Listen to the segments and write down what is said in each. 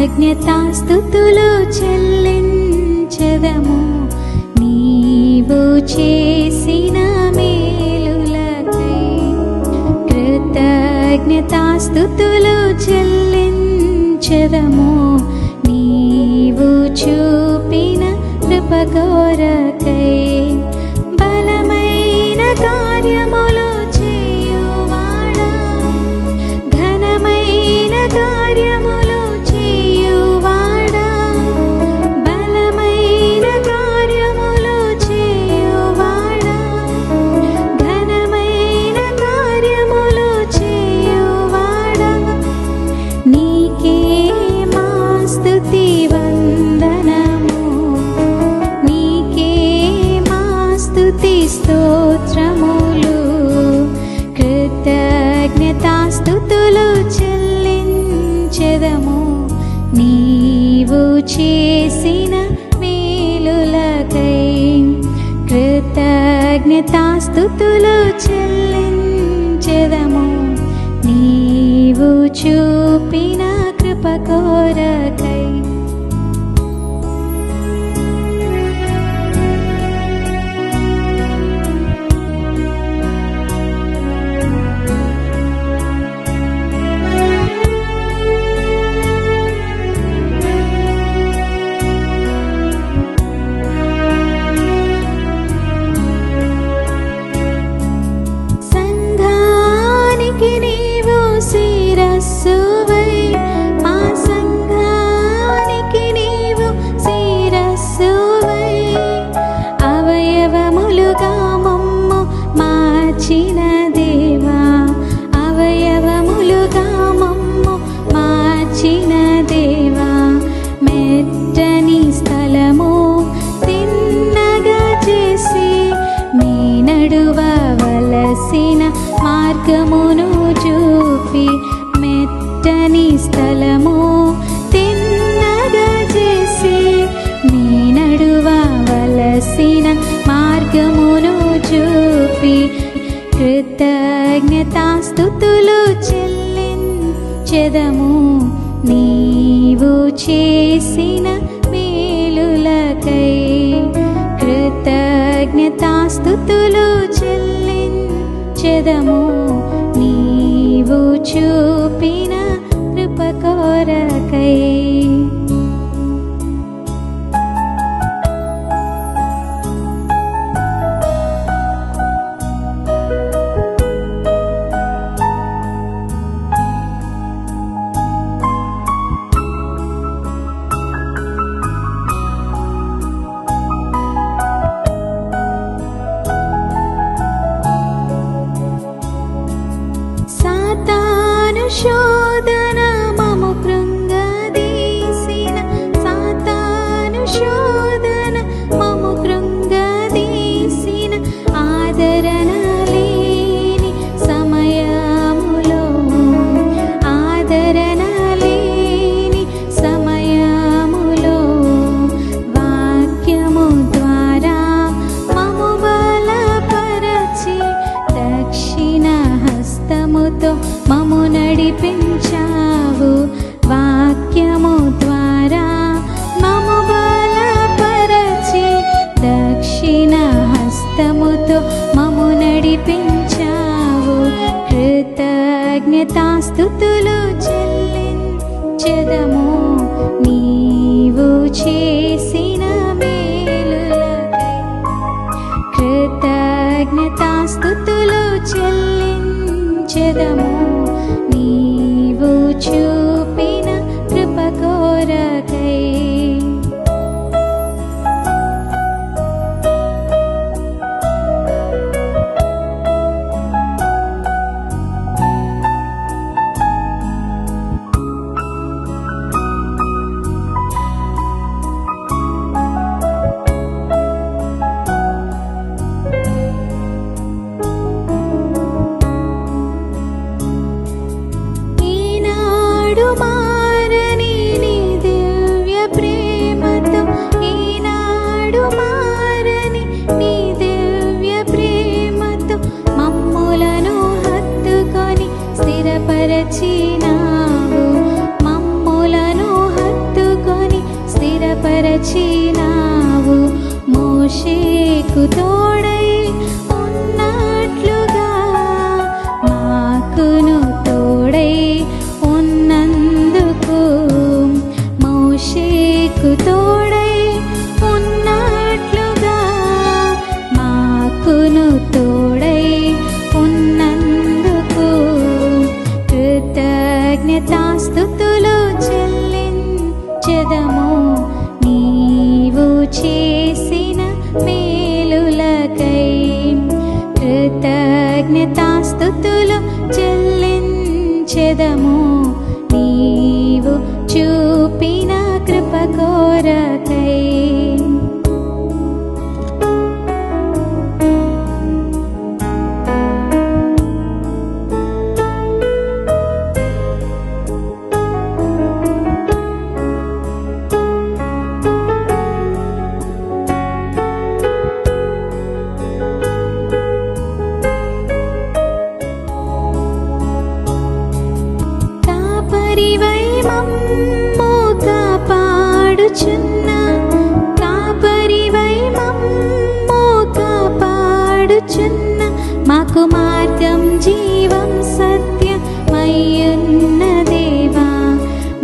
కృతజ్ఞతాస్తుతులు చెల్లించెదము నీవు చేసిన మేలులకై. కృతజ్ఞతాస్తుతులు చెల్లించెదము నీవు చూపిన కృప కొరకై. బలమైన కార్యములు చేయువాడా, ఘనమైన కార్యములు చేయువాడా, బలమైన కార్యములు చేయువాడా, ఘనమైన కార్యములు చేయువాడా, నీకే మా స్తుతి వందనము, నీకే మా స్తుతి స్తోత్రములు. కృతజ్ఞతాస్తుతులు చెల్లించెదము నీవు చేసిన మేలులకై. కృతజ్ఞతాస్తుతులు చెల్లించెదము నీవు చూపిన కృప కొరకై. సంఘానికి నీవు శిరస్సువై, మా సంఘానికి నీవు శిరస్సువై, అవయవములుగా మమ్ము మార్చిన దేవా, అవయవములుగా మమ్ము మార్చిన దేవా. మెట్టని స్థలము తిన్నగా చేసి మీ నడువవలసిన మార్గమును చూపి, మెట్టని స్థలము తిన్నగా చేసి మీ నడువవలసిన మార్గమును చూపి. కృతజ్ఞతాస్తుతులు చెల్లించెదము నీవు చేసిన మేలులకై. కృతజ్ఞతాస్తుతులు చెల్లించెదము నీవు చూపిన కృప కొరకై. సాతాను శోధన మము కృంగదీసిన, సాతాను శోధన మము కృంగదీసిన, ఆదరణ లేని సమయములో, ఆదరణ లేని సమయములో వాక్యము ద్వారా మము బలపరచి దక్షిణ హస్తముతో మము నడిపించావు. వాక్యము ద్వారా మము బలపరచి దక్షిణ హస్తముతో మము నడిపించావు. కృతజ్ఞతాస్తుతులు చెల్లించెదము నీవు చేసిన మేలులకై. కృతజ్ఞతాస్తుతులు చెల్లించెదము నీవు చూపిన కృప కొరకై. బలపరచినావు. మోషేకు తోడై ఉన్నట్లుగా మాకును తోడై ఉన్నందుకు, మోషేకు తోడై ఉన్నట్లుగా మాకును తోడై ఉన్నందుకు కృతజ్ఞతాస్తుతులు చెల్లించెదము. నీవు చేసిన మేలులకై కృతజ్ఞతాస్తుతులు చెల్లించెదము. నీవు చూపిన కృప కొరకై. కాపరివై మమ్ము కాపాడుచున్న, కాపరివై మమ్ము కాపాడుచున్న, మాకు మార్గం జీవం సత్యమయ్యున్న దేవా,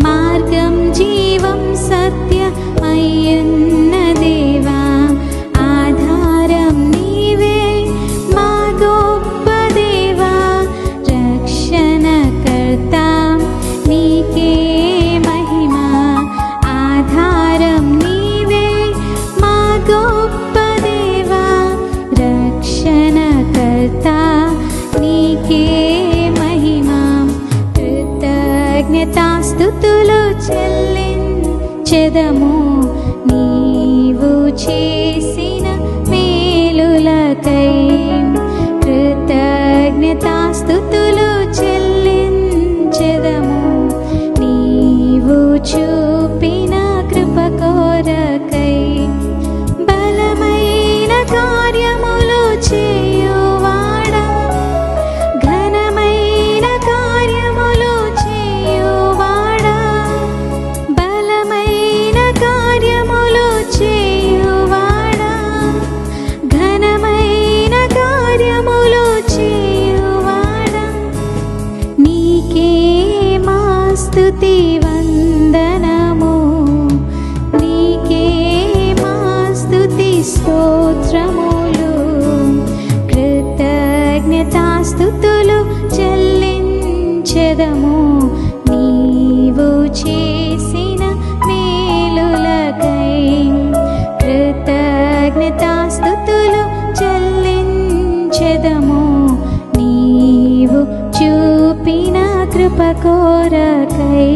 మార్గం జీవం సత్యమయ్యున్న దేవా, ఆధారం నీవే మా గొప్ప దేవా, రక్షణకర్త నీకే మహిమ, ఆధారం నీవే మా గొప్ప దేవా, రక్షణకర్త నీకే మహిమ. కృతజ్ఞతాస్తుతులు చెల్లించెదము. నీవు చేసిన మేలులకై కృతజ్ఞతాస్తుతులు చెల్లించెదము. నీవు చూపిన కృప కొరకై. బలమైన కార్యములు చేయువాడా, ఘనమైన కార్యములు చేయువాడా, బలమైన కార్యములు చేయువాడా, ఘనమైన కార్యములు చేయువాడా, నీకే మా స్తుతి వందనము, నీకే మా స్తుతి స్తోత్రములు. కృతజ్ఞతాస్తుతులు చెల్లించెదము. నీవు చేసిన మేలులకై కృతజ్ఞతాస్తుతులు చెల్లించెదము. నీవు చూపిన కృప కొరకై.